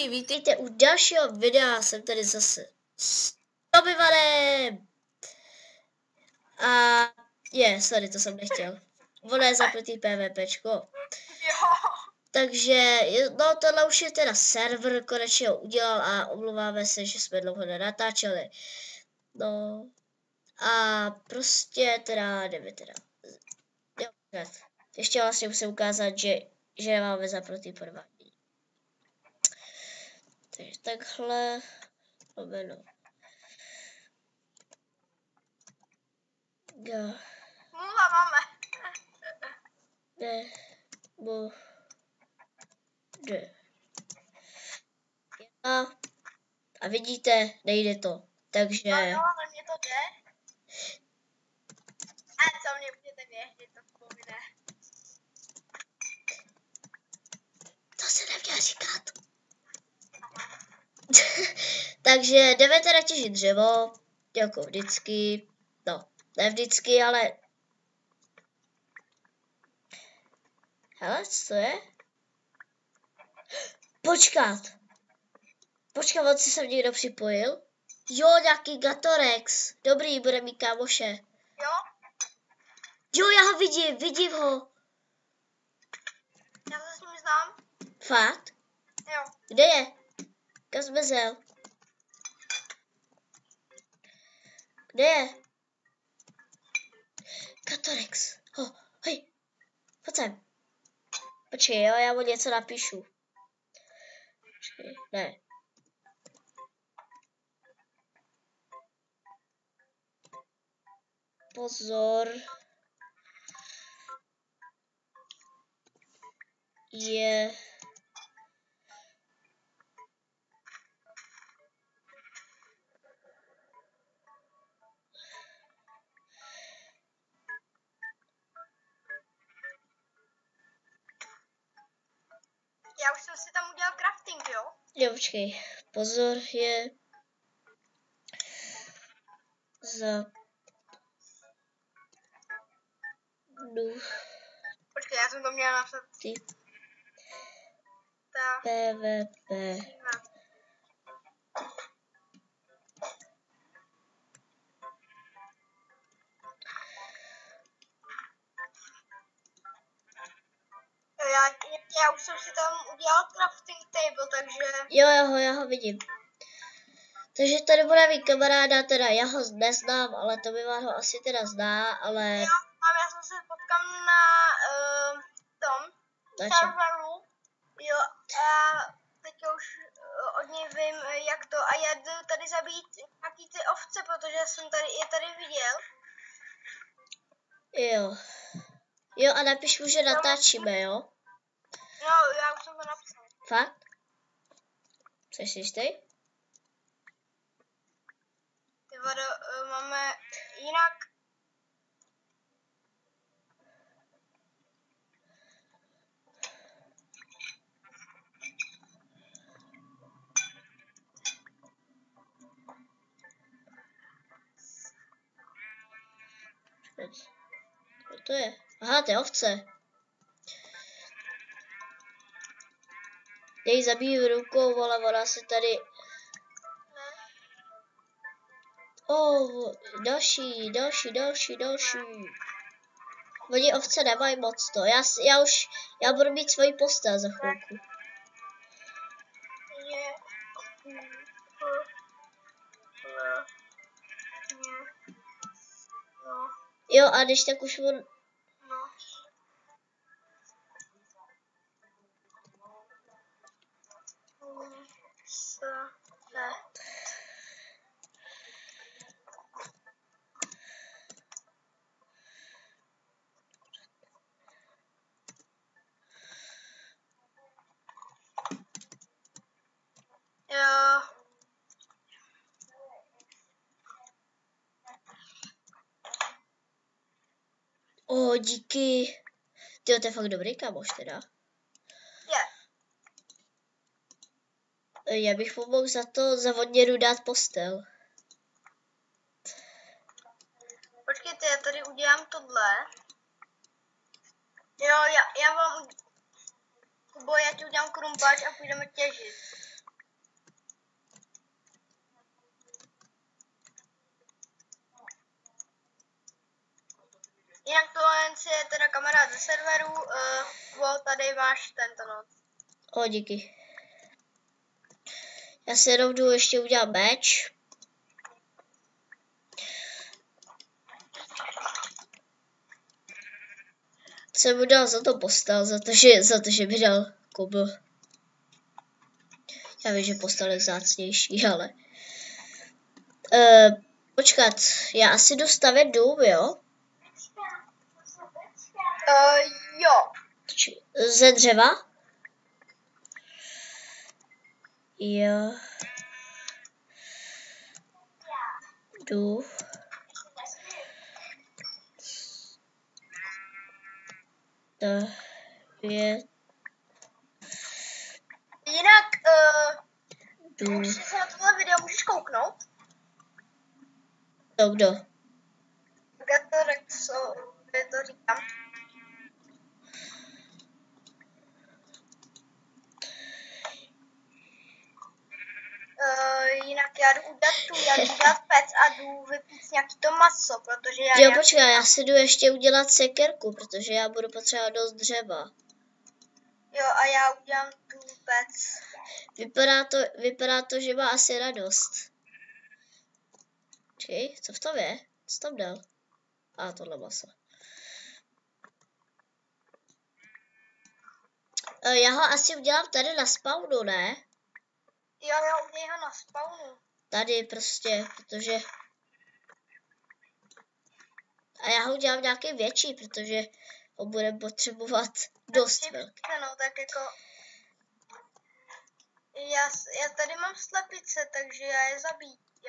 vítejte u dalšího videa, jsem tady zase s Tobyvanem. A sorry, to jsem nechtěl. Ono je zapnutý PvPčko. Takže, no tohle už je teda server, konečně ho udělal a omluváme se, že jsme dlouho nenatáčeli. No a prostě teda, jdeme teda. Jo, ještě vlastně musím ukázat, že nemáme zapnutý podvádění. Takže takhle, no. Mluva máme. A vidíte, nejde to. Takže... No, ale mě to jde. A co mě můžete věřit, to povinné. To se neměl říkat. Takže jdeme teda těžit dřevo, jako vždycky. No, ne vždycky, ale... Hele, co je? Počkat, on si sem někdo připojil? Jo, nějaký Gatorex. Dobrý, bude mít kámoše. Jo? Jo, já ho vidím ho. Já se s ním znám. Fakt? Jo. Kde je? Kam zmizel? Kde je? Gatorex. Hej. Pojď sem. Počkej, jo, já mu něco napíšu. Počkej, ne. Pozor. Je... Já už jsem si tam udělal crafting, jo? Jo, počkej. Pozor, je... Počkej, já jsem to měla napsat. PvP. Já už jsem si tam udělal crafting table, takže... Jo, já ho vidím. Takže tady bude mít kamaráda, teda já ho neznám, ale to by ho asi teda zná, ale... Jo, já jsem se potkal na tom serveru, jo, a teďka už od něj vím, jak to, a já jdu tady zabít nějaký ty ovce, protože jsem je tady viděl. Jo, a napiš mu, že natáčíme, jo? No, já už jsem to napsal. Fakt? Jsi si jistý? Ty vado, máme jinak... Co to je? Aha, to je ovce. Jej zabíjí rukou, ale ona se tady... Další. Oni ovce nemají moc to. Já budu mít svoji postel za chvilku. Jo, a když tak už on... Díky. Tyjo, to je fakt dobrý kámoš teda. Já bych pomohl za odměnu dát postel. Počkejte, já tady udělám tohle. Jo, já vám... Kubo, já ti udělám krumpáč a půjdeme těžit. noc je teda kamarád ze serveru, tady máš tento noc. Díky. Já si jenom jdu ještě udělat meč. Jsem mu dal za to postel, za to, že mi dal koubl. Já vím, že postel je vzácnější, ale... počkat, já asi jdu stavět dům, jo? Jo. Ze dřeva? Jo. Jdu. Jinak, když se na tohle video můžeš kouknout? To kdo? Já to říkám. Jinak já jdu udělat pec a jdu vypít nějaký to maso, protože já... Jo, počkej, já si jdu ještě udělat sekerku, protože já budu potřebovat dost dřeva. Jo, a já udělám tu pec. Vypadá to, že má asi radost. Počkej, co v tom je? Co tam dal? Tohle maso. Já ho asi udělám tady na spawnu, ne? Jo, udělej ho na spawnu. Tady prostě, protože... A já ho udělám nějaký větší, protože ho budeme potřebovat dost velký. No, tak jako... Já tady mám slepice, takže já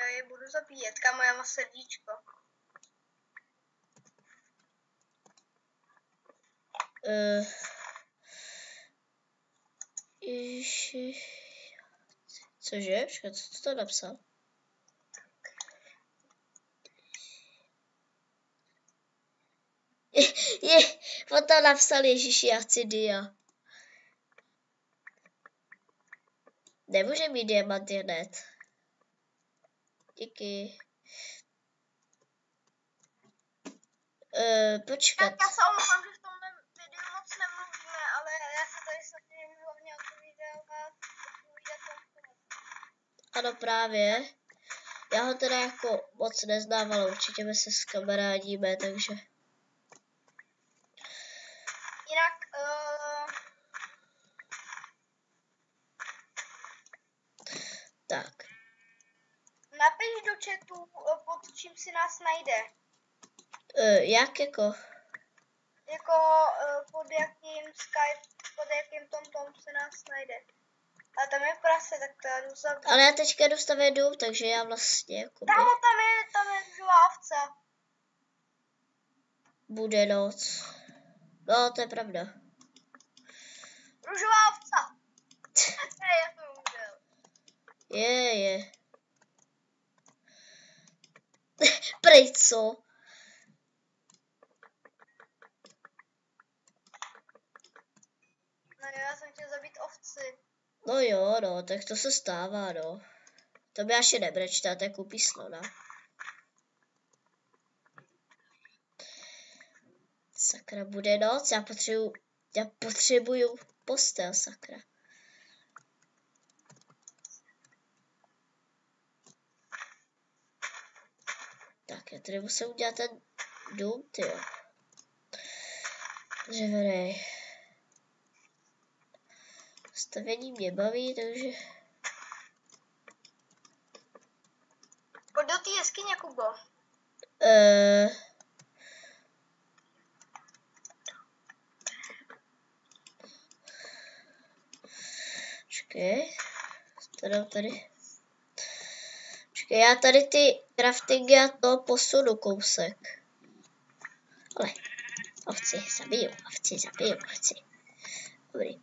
je budu zabíjet. Kámo, já mám srdíčko. Cože? Co to napsal? On to napsal, Ježiši, já chci dia. Nemůže mít diamanty hned. Díky. Počkat. Já se omlouvám, že v tomhle videu moc nemluvíme, ale já se tady snažím hlavně odpovídat tomu. Ano, právě. Já ho teda jako moc neznám, ale určitě my se skamarádíme, takže... Jinak, Tak. napiš do chatu, pod čím si nás najde. Jak jako? Jako pod jakým Skype, pod jakým tom se nás najde. A tam je prase, tak to já jdu zabít. Ale já teďka jdu stavět dům, takže já vlastně jako... Tam je živá ovce. Bude noc. No, to je pravda. Růžová ovca. Já to udělal. Je. Prej co? No já jsem chtěl zabít ovci. No jo, no, tak to se stává, no. To by až nebrečte, to je koupí slona. Sakra, bude noc, já potřebuju postel, sakra. Tak, já tady musím udělat ten dům, tyjo. Dřevěnej. Stavění mě baví, takže... Pojď do té jeskyně, Kubo. Počkej. Tady. Počkej, já tady ty craftingy a to posunu kousek. Ale, ovci zabiju. Dobrý.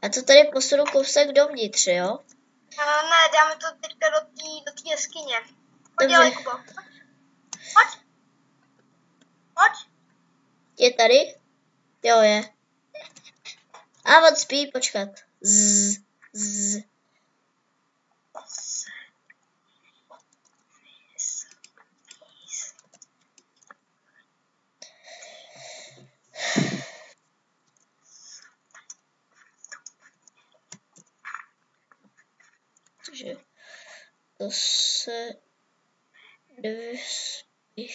Já to tady posunu kousek dovnitř, jo? Ne, dáme to teďka do té jeskyně. Podělej, Kubo. Pojď. Je tady? Jo, je. A on spí, počkat. Z. Takže to se nevyspí.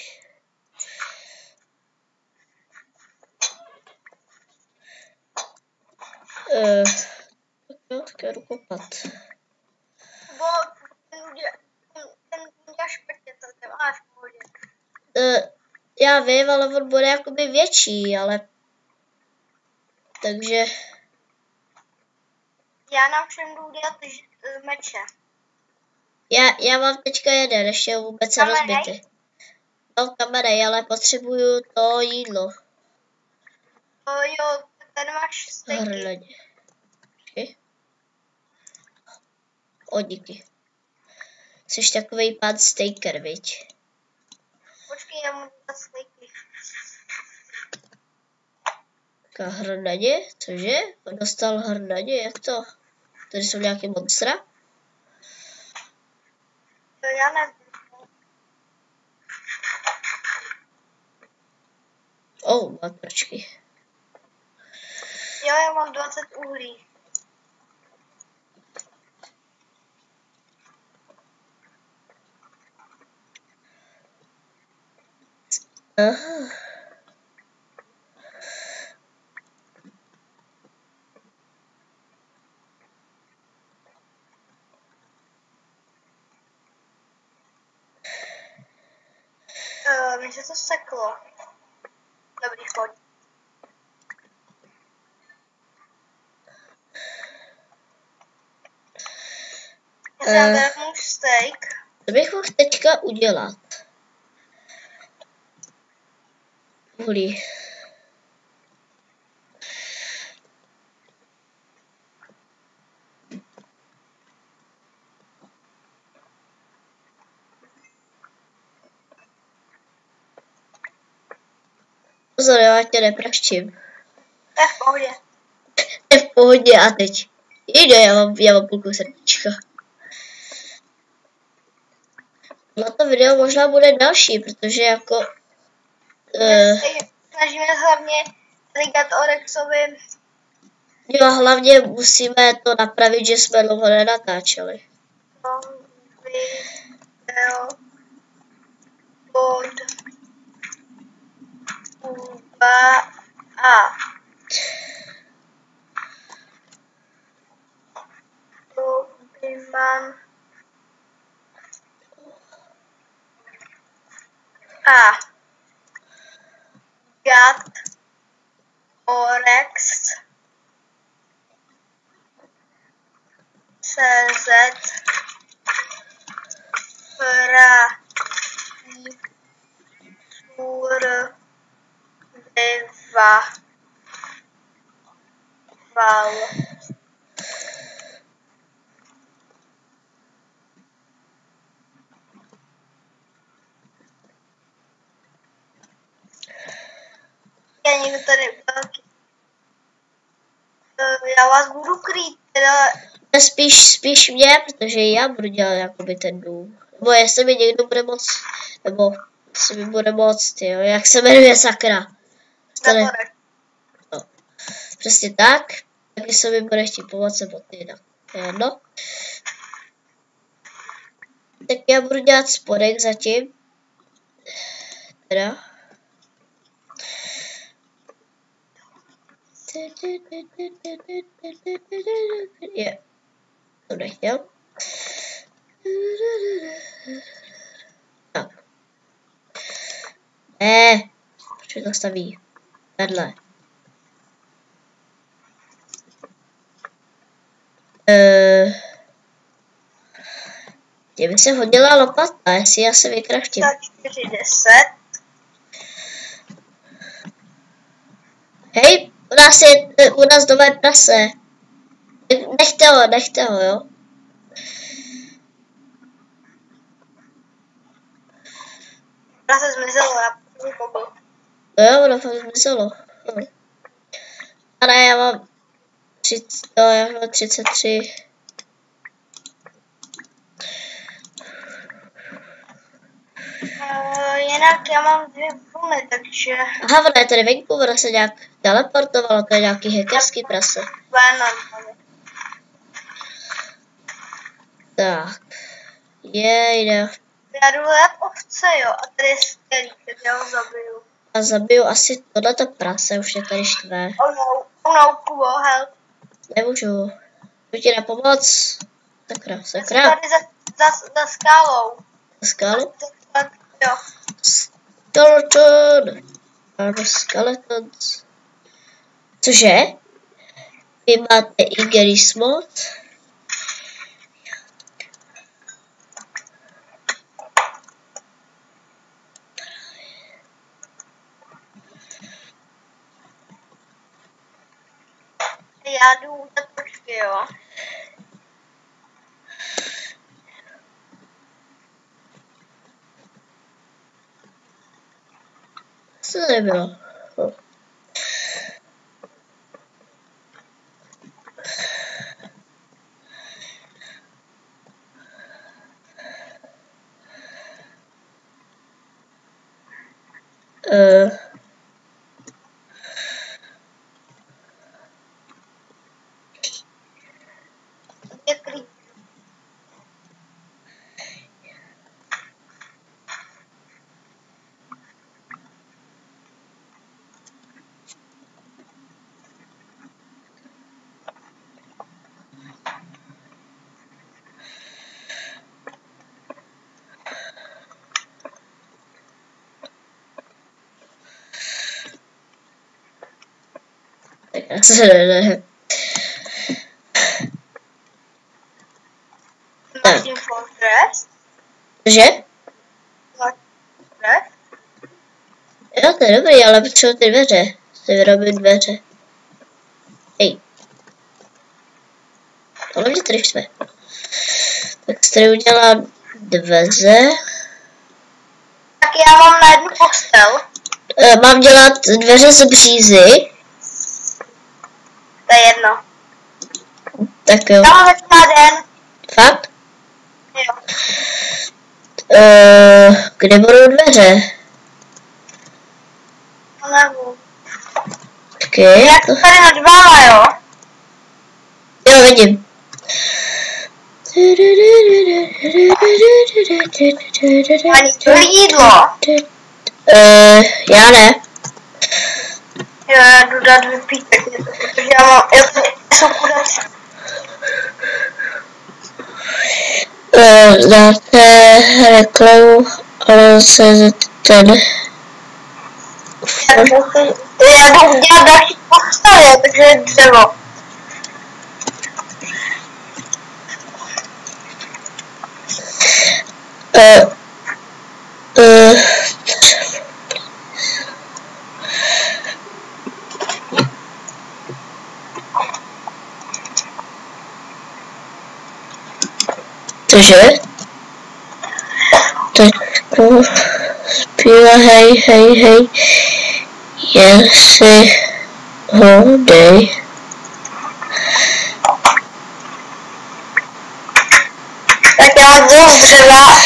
Tak jo, tak jdu kopat. Bo ten udělá špatně, to ale v pohodě. Já vím, ale on bude jakoby větší, ale... Takže... Já nám všem jdu udělat meče. Já mám teďka jeden, ještě vůbec se rozbity. No, kamerej, ale potřebuju to jídlo. Jo, tady máš stejky. Hrladě. O, díky. Jsi takovej pán stejker, viď? Počkej, já mu dát stejky. Taká hrnadě? Cože? On dostal hrnadě, jak to? Tady jsou nějaké monstra? Já nevím. Matrčky. Jo, já mám 20 uhlí. Aha. Mně se to seklo. Dobrý, choď. Já jsem tady můj steak. To bych mohl teďka udělat. Uhlí. Pozor, já tě nepraštím. To je v pohodě. To je v pohodě a teď. Jde, já mám půlku srdíčka. Na to video možná bude další, protože jako... Snažíme hlavně říkat o Rexovi. Jo, hlavně musíme to napravit, že jsme dlouho nenatáčeli. Video pod Kuba a Rubyman a Gat Orex CZ praví survival. Já někdo tady já vás budu krýt, teda... Spíš mě, protože já budu dělat jakoby ten dům. Nebo jestli mi někdo bude moc, nebo jestli mi bude moc, jo, jak se jmenuje sakra. Tady. No. Přesně tak, taky se mi bude chtít pomoct nebo ty jinak. No. Tak já budu dělat spodek zatím. Teda. Je. To nechtěl. Tak. Proč to staví? Vedle. Mě by se hodila lopata, jestli já se vykraštím. 410. Hej, u nás nové prase. Nechte ho, jo. Prase zmizelo, já potřebuji pobyl. Jo, ono fakt zmizelo. Ale já mám 33. Jinak já mám 2 vlny, takže... Aha, ona je tady venku, ona se nějak teleportovala, to je nějaký hackerský prase. Tak. Jde. Já jdu hledat ovce, jo, a tady je skvělý, tak já ho zabiju. A zabiju asi tohleto prase, už je tady štve. Oh no, Kubo, help. Nemůžu. Jdu ti na pomoc. Sakra, sakra. Já jsem tady za skálou. Za skálu? Jo. Skeleton. Ano, skeletons. Cože? Vy máte Igris mod? Já jdu za počky, jo. Co to nebylo? Je klíč. Máš tím fortress? Že? Fortress? Jo, to je dobrý, ale potřebuji ty dveře. Si vyrobit dveře. Hej. Ale mě tady štve. Tak si tady udělám dveře. Tak já mám na jednu postel. Mám dělat dveře z břízy. To je jedno. Tak jo. Já mám den. Fakt? Jo. Kde budou dveře? Nevu. Počkej. Jak tady nad váma, jo? Jo, vidím. Ani to jídlo. Já ne. Jo, já jdu dát vypítek něco, protože já jsem kudací. Dáte reklamu, ale se ten... Já jdu udělat další postavy, takže je dřevo. Cože? Trošku zpívá hej, jen si ho dej. Tak já jdu z dřeva.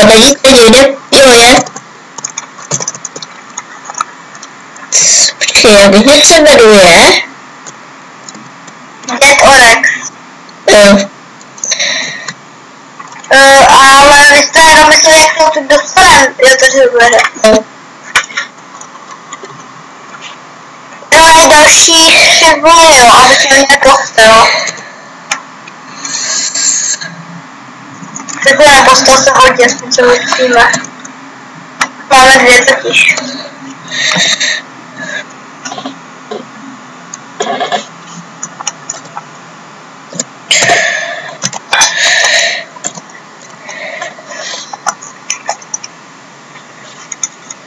Není to někde, jo je. Počkej, jak něco jmenuje? Dead Orex. Ale vy jste jenom mysleli, jak jsou tu dostanem, jo, to se bude. No je další 3 vlny, jo, aby se mě postel. Takhle na postel se hodí, aspoň se učíme. Máme 2 totiž.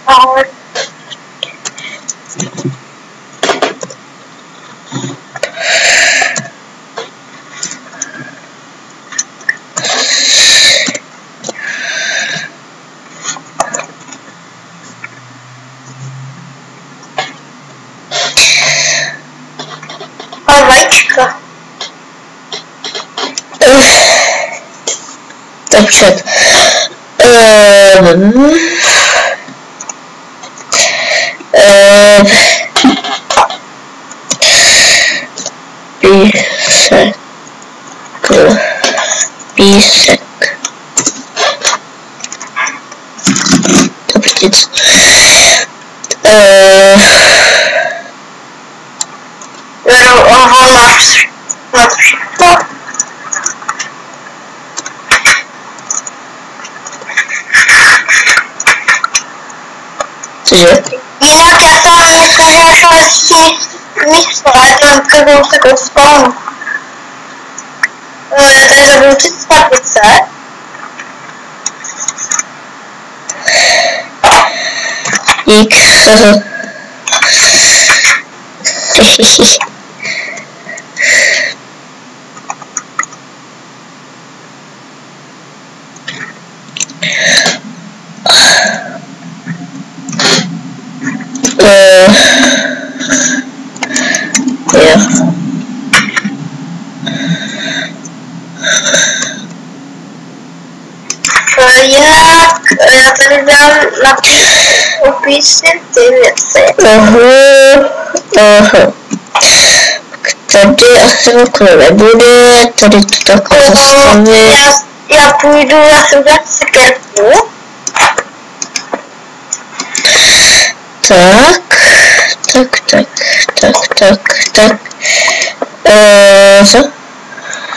Ale... vajíčka. Dobře. Písek. To ptic. On má všechno. Cože? Jinak já jsem myslím, že našel hezčí místo, ale to ukazuje se od spawnu. Tady zabudit stavice. Dík. Já tady dám na opísem ty věci. Aha. Tady asi okolo nebude, tady to takhle zastavit. Já půjdu, já jsem dát sekerku. Tak. Co?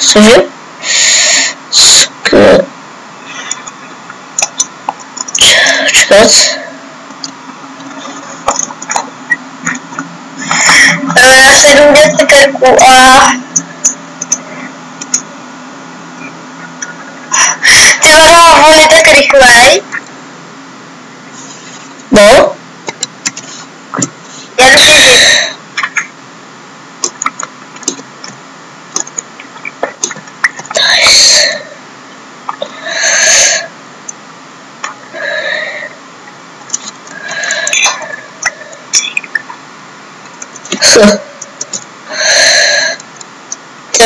Cože? Čekat. Já si jdu dělat sekerku a... Ty vado, on je tak rychlej. No? Já jdu těžit. Nice.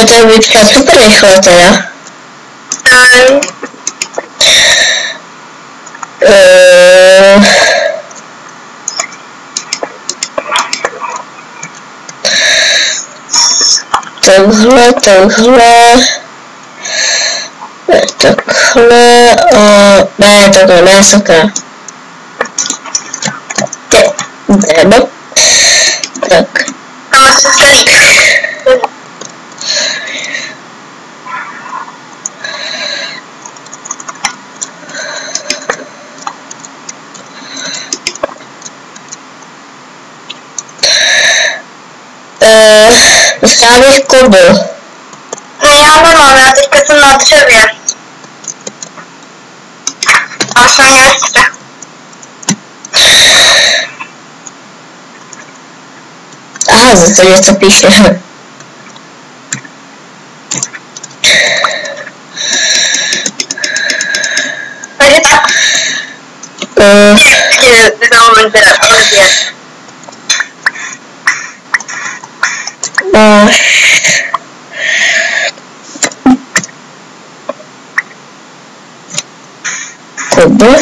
To vypadá super rychle teda. Takhle a ne, takhle, ne, sakra. Nebo? Tak. A se celý. Dostal bych kobil. No já nemám, já teďka jsem na dřevě. A jsem ještě. Aha, za to něco píše. Takže tak. Ty za moment teda odběr. Kobil.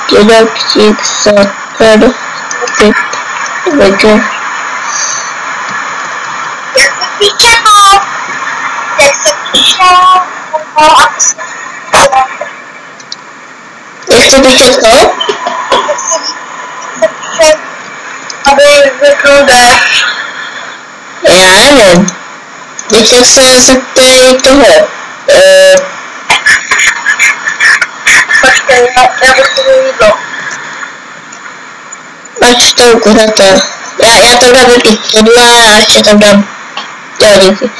Dědakčík, sakr, typ, vege. Jak se píše to? Jak se píše to? Aby vypnul déšť. Já nevím. Teď jak se zeptej toho. Počkej, já potřebuji jídlo. Máš tam kuřata. Já tam dám jídla a ještě tam dám. Jo, díky.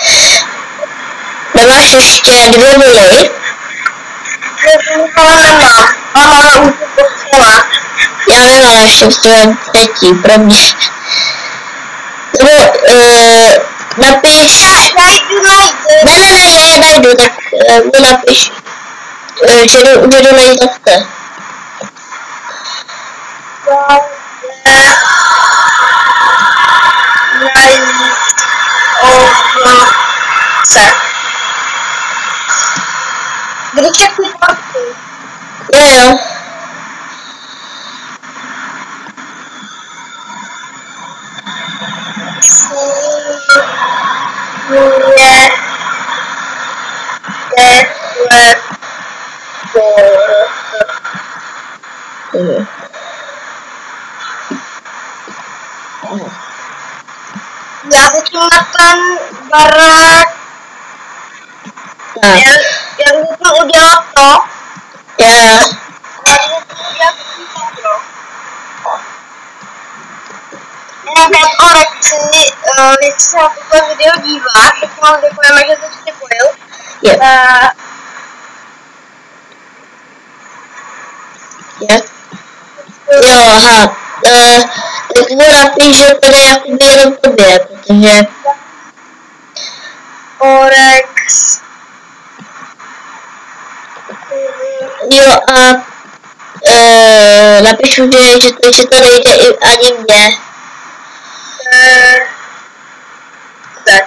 Nemáš ještě 2 mily? Ale nemám. A máme už postřela. Já nemám ještě 3 pro mě. napiš... Já jdu najít. Ne, já je najdu, tak mi napiš, že jdu najít lehce. Najít ovce. Když je kuparky. Jo. Já zatím na ten barák. Já musím udělat to. Já musím udělat to. Jenom ten Orex, když se na toto video díváš, tak vám děkujeme, že jsi připojil. Jo, aha. Tak mu napiš, že to jde jakoby jenom tobě, protože... Orex. Jo a... napiš mu, že to nejde ani mně. Tak.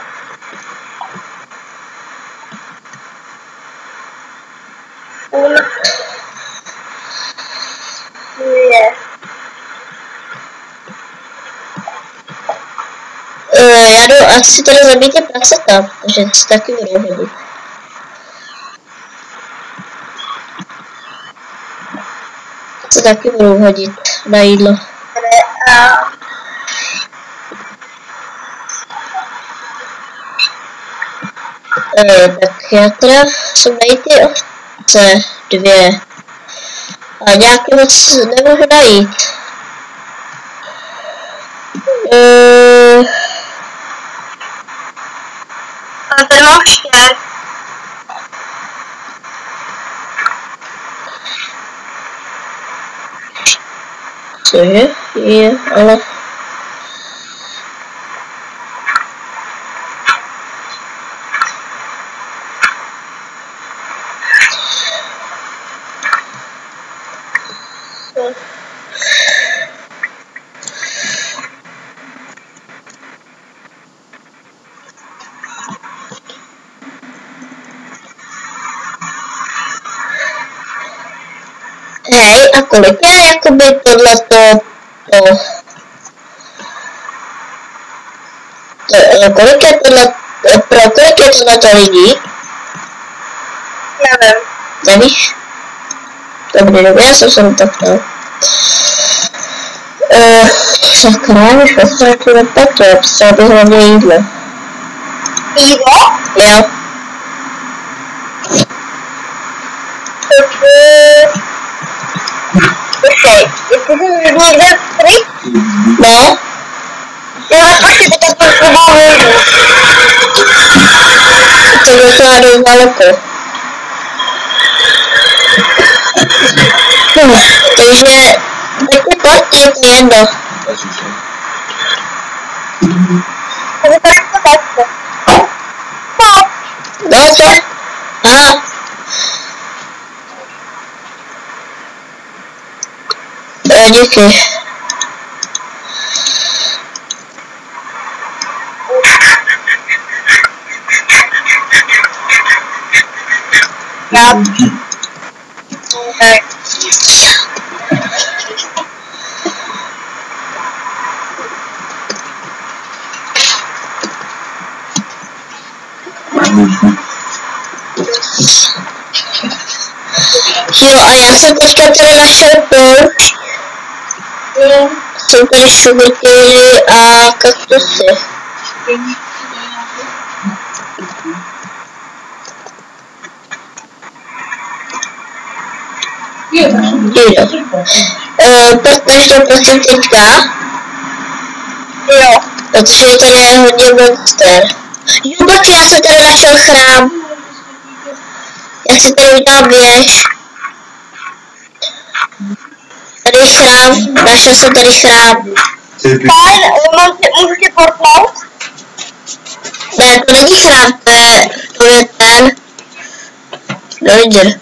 Já jdu asi tady zabít ty prasata, protože si taky budou hodit. Se taky budou hodit na jídlo. Tak já teda jsem najít ty ovce, 2. A nějaký moc nemůžu najít. A tady mám štěr. Cože? Je, ale... Hej, a kolik je jakoby tohleto, kolik je tohleto lidí? Nevím. Nevíš? Dobrý, já jsem se to ptal. Sakra, už potřebujeme petu, já potřebuji hlavně jídlo. Jídlo? Jo. Počkej, jestli jsi někde pryč? No? Jo, počkej, to tak potřebuji jídlo. To je to dost daleko. Takže, tak mi pojď, je to jedno. Takže tady to takto. No co? Aha. Díky. Já. Jo, a já jsem teďka teda našel poušť. Jsou tady sugarcany a kaktusy. Potkáš to prosím teďka? Jo. Protože tady je hodně monster. Jo, počkej, já jsem tady našel chrám. Já si tady udělám věž. Tady chrám, našel jsem tady chrám. Fajn, můžu tě portnout? Minecraft, to je ten Villager.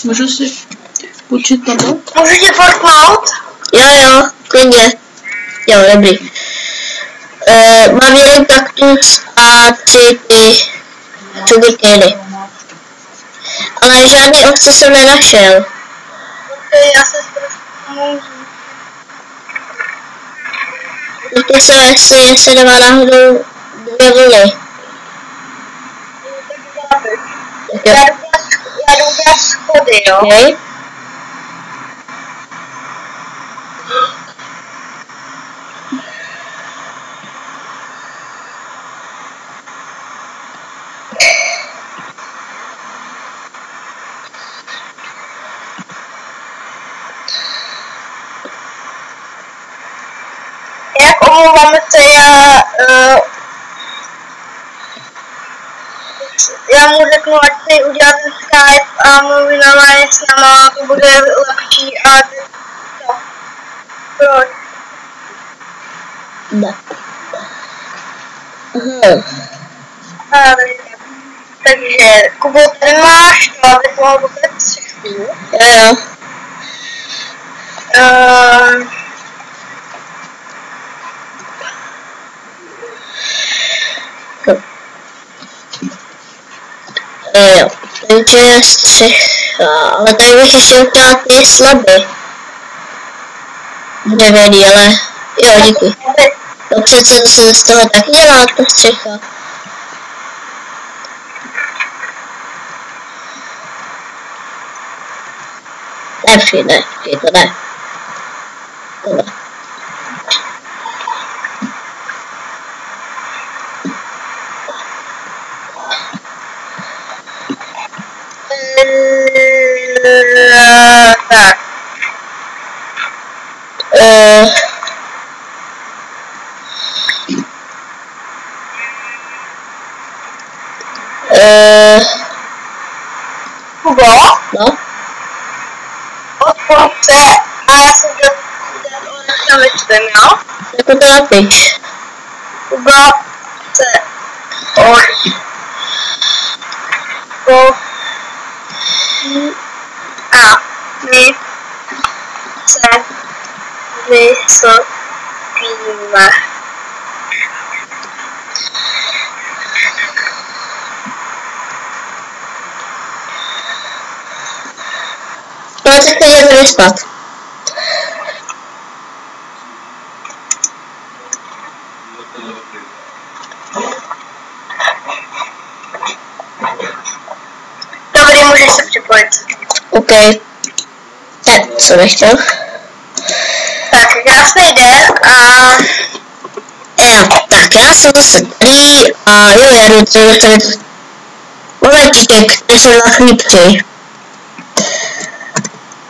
Můžu si půjčit tebe? Můžu tě portnout? Jo, klidně. Jo, dobrý. Mám jeden kaktus a 3 ty sugarcany. Ale žádný ovce jsem nenašel. Ok, já se trošku pomůžu. Zeptej se, jestli se nemá náhodou 2 vlny. Já jdu dělat schody, jo? Okay. Jak omlouváme se, já mu řeknu, ať si udělá ten Skype a mluví normálně s náma, to bude lepší a to. Proč? Ne. Takže, Kubo, tady máš to, abych mohl vůbec všechny. Jo. Jo, takže střecha, ale tady bych ještě udělal ty slaby. Dřevěný, ale jo, díky. No přece to se z toho taky dělá, ta střecha. Ne, to ne. Tohle. Tak. Kubo? No? Odpor se a já jsem to nečtem, jo? Jako to napiš. Kubo se a my se vysokíme. No a teď jdeme vyspat. Dobrý, můžeš se připojit. OK. Tak, co bych chtěl? Tak, krásný den a... Jo, tak já jsem zase tady a jo, já jdu tady. Momentíček, tady jsou 2 chlípky.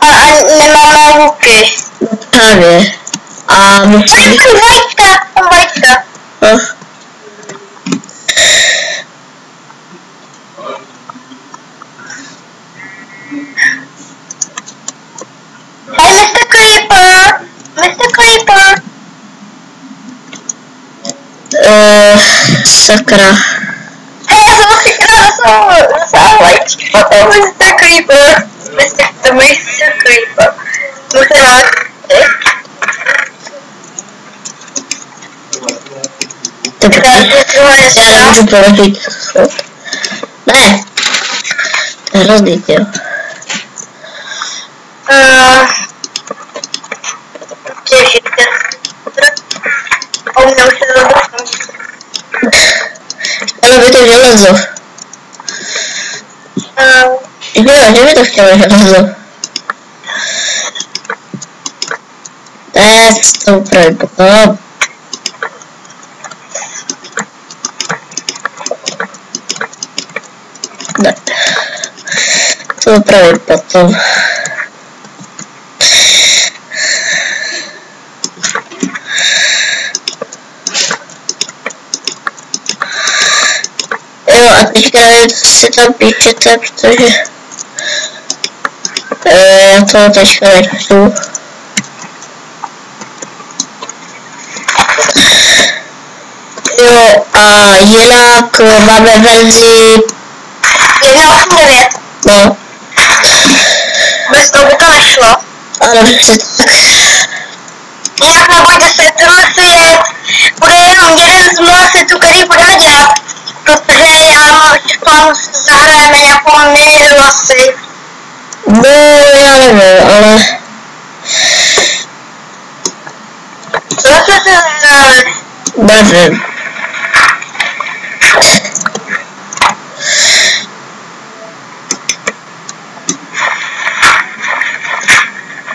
A nemáme luky. No právě. A musím... Vajíčka. No. Hey, Mr. Creeper! Mr. Creeper! Sakra. Hey, já jsem si dostala vajíčka. Oh, Mr. Creeper! Mr. Creeper. Můžete dát Já nemůžu položit. Ne. To je hrozný, jo. Těžíte. O mě už je to Ale by to železo. Jo, že by to chtělo železo. To upravím potom. Ne. To upravím potom. Jo, a teďka si tam píšete, protože já to teďka nechci. Jo, a jinak máme verzi 1.8.9. no. Bez toho by to nešlo. Ano, přesně tak. Jinak nebojte se, tenhle svět bude jenom jeden z mnoha světů, který budeme dělat. Protože já mám ještě v plánu zahrajeme nějakou mini asi. No, já nevím, ale... Co jsme se zahráli? Nevím.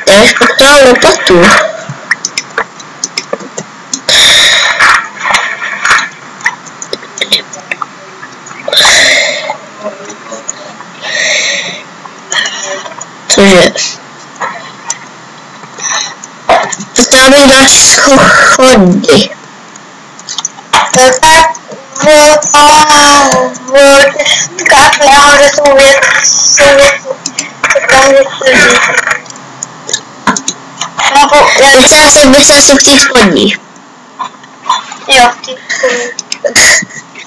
Já bych potřeboval lopatu. Cože? Postavím na schody. Tak v testkách nahoře jsou věci, tam věci. Myslel jsem v těch spodních. Jo, v těch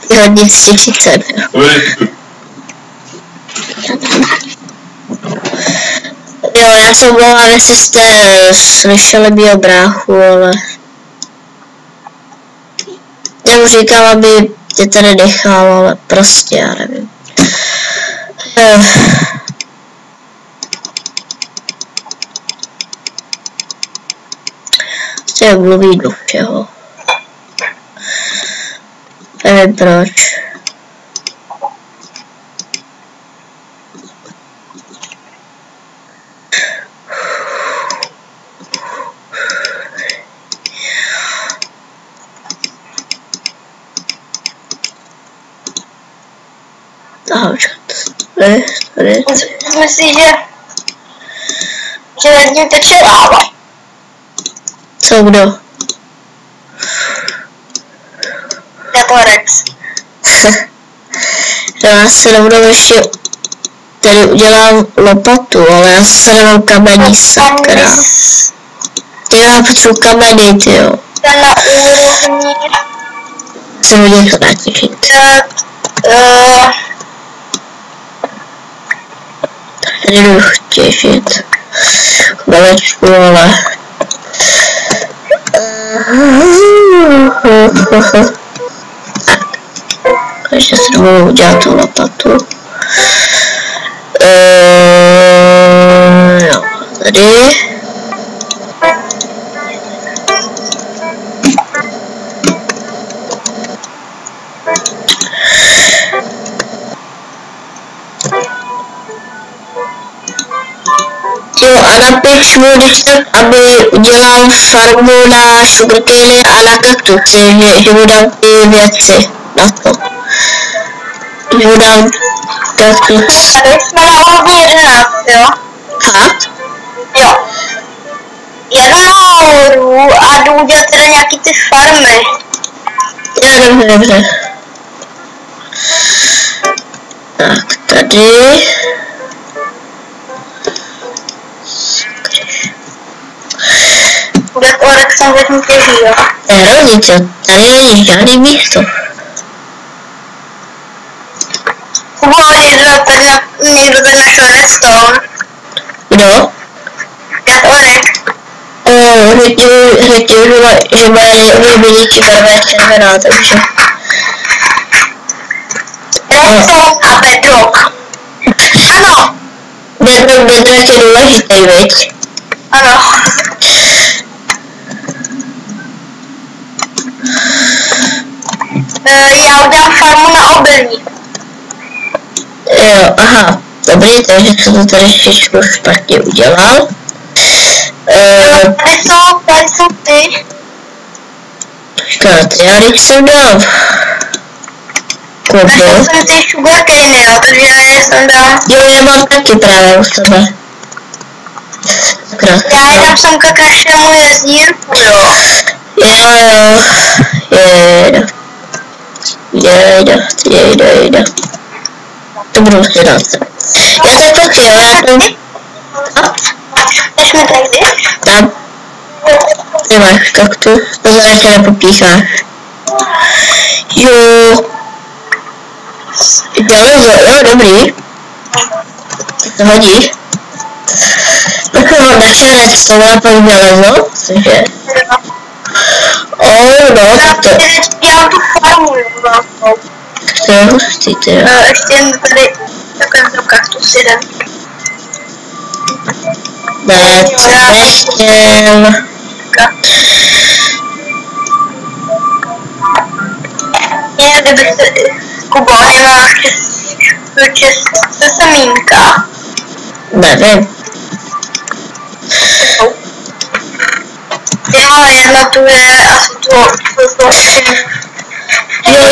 Ty hodně vstyčicem. Jo, já se omlouvám, jestli jste slyšeli mýho bráchu, ale... Já mu říkám, aby tě tady nechal, ale prostě já nevím. Prostě mluví do všeho. Nevím proč. Myslíš, že nad ním teče láva? Co kdo? Jako Rex. Já se rovnou ještě tady udělám lopatu, ale já se nemám kamení, sakra. Já potřebuji kameny, tyjo. Ten na úrovni... Jsem ho něco natěšit. Tady jdu těšit. Chvilečku, ale... Tak. Ještě si dovolím udělat tu lopatu. Jo, tady. Jo, a napiš mu, když tak, aby udělal farmu na sugarcane a na kaktusy, že mu dám ty věci na to. Že mu dám kaktus. Tady jsme na úrovni 11, jo? Fakt? Jo. Já jdu nahoru a jdu udělat teda nějaký ty farmy. Jo, dobře, dobře. Tak, tady. Kde Orek jsem zatím těží, jo? To je rovnice, tady není žádný místo. Někdo tady našel redstone. Kdo? Jak Orek. Řekl, že moje oblíbenější barva je červená, takže... Redstone a bedrock. Ano. Bedrock je důležitý, viď? Ano. Já udělám farmu na obilní. Jo, aha, dobrý, takže jsem to tady všechno špatně udělal. Tady jsou ty. Počkat, já když jsem dal koupil. Našel jsem ty sugarcane, jo, takže já je sem dám. Jo, já mám taky právě u sebe. Já je dám semka k našemu jezdírku, jo. Jejda. To budu hledat. Já tak počkej, já tam... Než mi tady? Tam. Nemáš kaktus, to znamená, že nepopícháš. Jo. železo, jo, dobrý. To hodí. Tak jo, načerec, to má pak železo, cože? No, tak to... Já tu farmu, jo, vlastně. To je hustý, ty jo. Ještě jen tady takový kaktus jeden. Ne, co nechtěl. Ne, kdyby se... Kubo, nemáš se semínka. Nevím. Jo, jedna tu je asi tu Jo,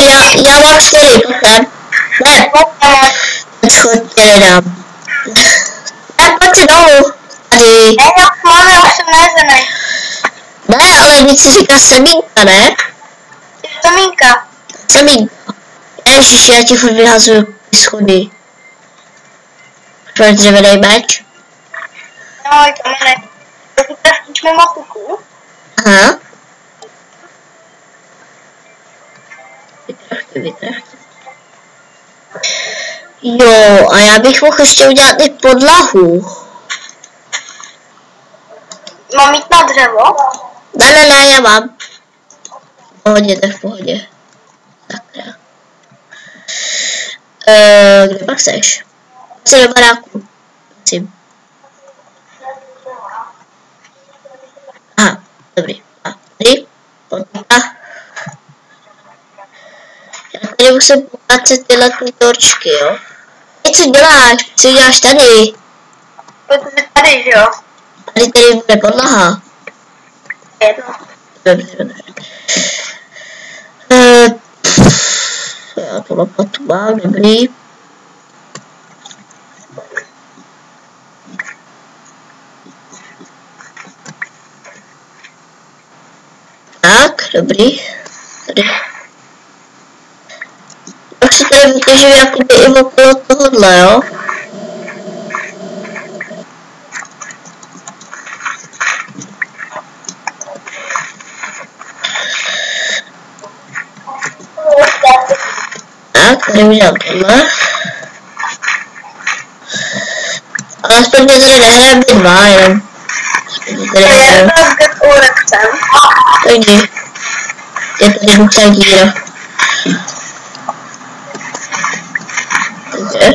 já mám 4, potem. Ne, schod tě nedám. Ne, pojď se dolů. Tady. Máme už jsem nezenej. Ne, ale víc si říká semínka, ne? Semínka. Semínka. Ježiš, já ti furt vyhazuju schody. Máš dřevěný meč? No, to ne. Pokud trefíš mimo kuku. Aha. Vytrhti. Jo, a já bych mohl ještě udělat i podlahu. Mám jít na dřevo? Ne, já mám. V pohodě, to je v pohodě. Sakra. Kde pak seš? Jsi do baráku. Prosím. Aha, dobrý. A tady, potka. Já tady musím pokácet tyhle torčky, jo? Co děláš? Co děláš tady? Protože tady, že jo? Tady bude podlaha. Dobře. Já tu lopatu mám, dobrý. Tak, dobrý. Tady. Už se tady vytěžím jakoby i okolo tohohle, jo? Tak, tady udělám tohle. Ale aspoň mě tady nehraje B2, jenom. Je to s Get-Urexem. To jdi. Je tady docela díra. Takže.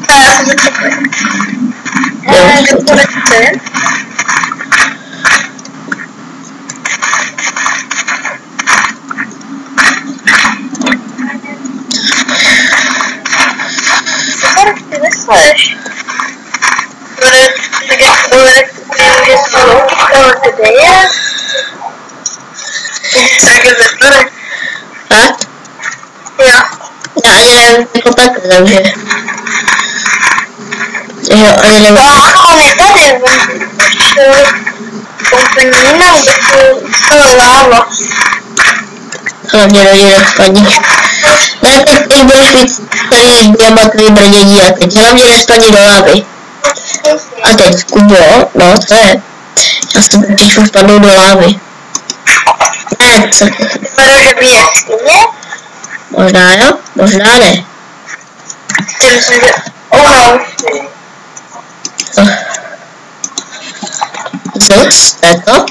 A já se začekám. Get-Urexem. Ty myslíš? Kde je? Tak je zeptali. Tak? Jo. Já ani nevím jako tak, takže. Jo, ani nevím. On je tady, on úplně jinak, to je láva. Hlavně rodina spadí. Ne, teď budeš mít tady diamantový brnění a teď hlavně nespadí do lávy. A teď, Kubo, no to je. Já jsem teď už padl do lávy. Ne, co? Vypadá, že by je skyně? Možná jo, možná ne. Ty myslím, že ono. Zos, to je to?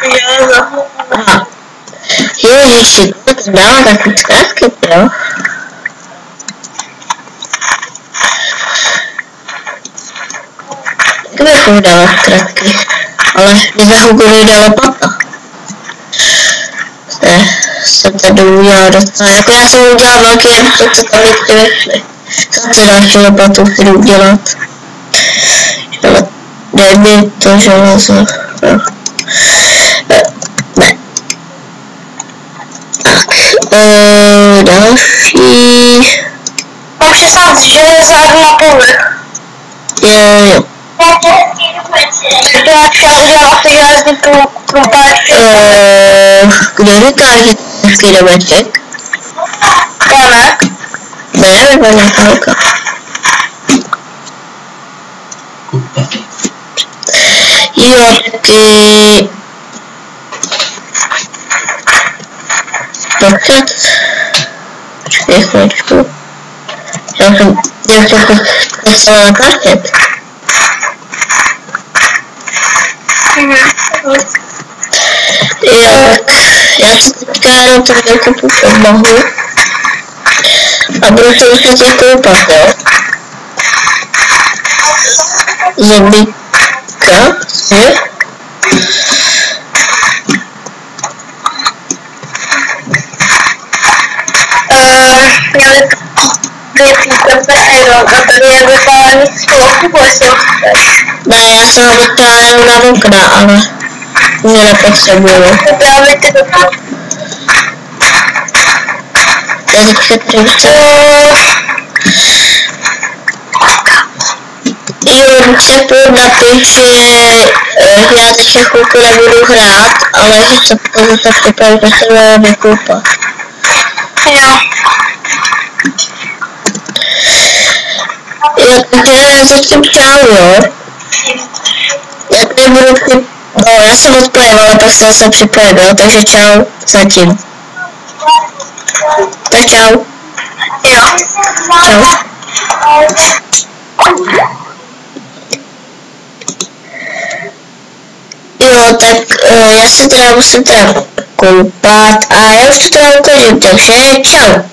Jo, Aha. Ježiši, to dává takový zkrátky, jo? Jak bych ho dala zkrátky? Ale nezahugový dala pata. Ne, jsem tady udělala docela, jako já jsem udělala velký episod, co tam někdy vyšly. Zase další lopatu chci udělat. Dej mi to železo. Ne. Další. mám 16 železa na povrch. Jo. To já třeba udělám asi železný krumpáč. Kdo říká, že to je hezký domeček? Planek. Ne, nebo nějaká holka. Jo, taky... Počkat. počkej chvíličku. Jak to chtěla na parket. Jo, tak já si teďka jenom to vykupu podlahu. A budu se určitě koupat, jo. Zombíka, je? Ne, já jsem ho vypala jenom na okna, ale mě nepotřebuju. Já teďka tady chci... Jo, Čepu napiš, že já teďka chvilku nebudu hrát, ale že se potom se připravím, že se bude vykoupat. Jo. Jo, takže zatím čau, jo. Já tady budu no, já jsem odpojil, ale pak jsem se připojil, jo, takže čau zatím. Tak čau. Jo. Čau. Jo, tak já se teda musím teda koupat a já už to teda ukončím, takže čau.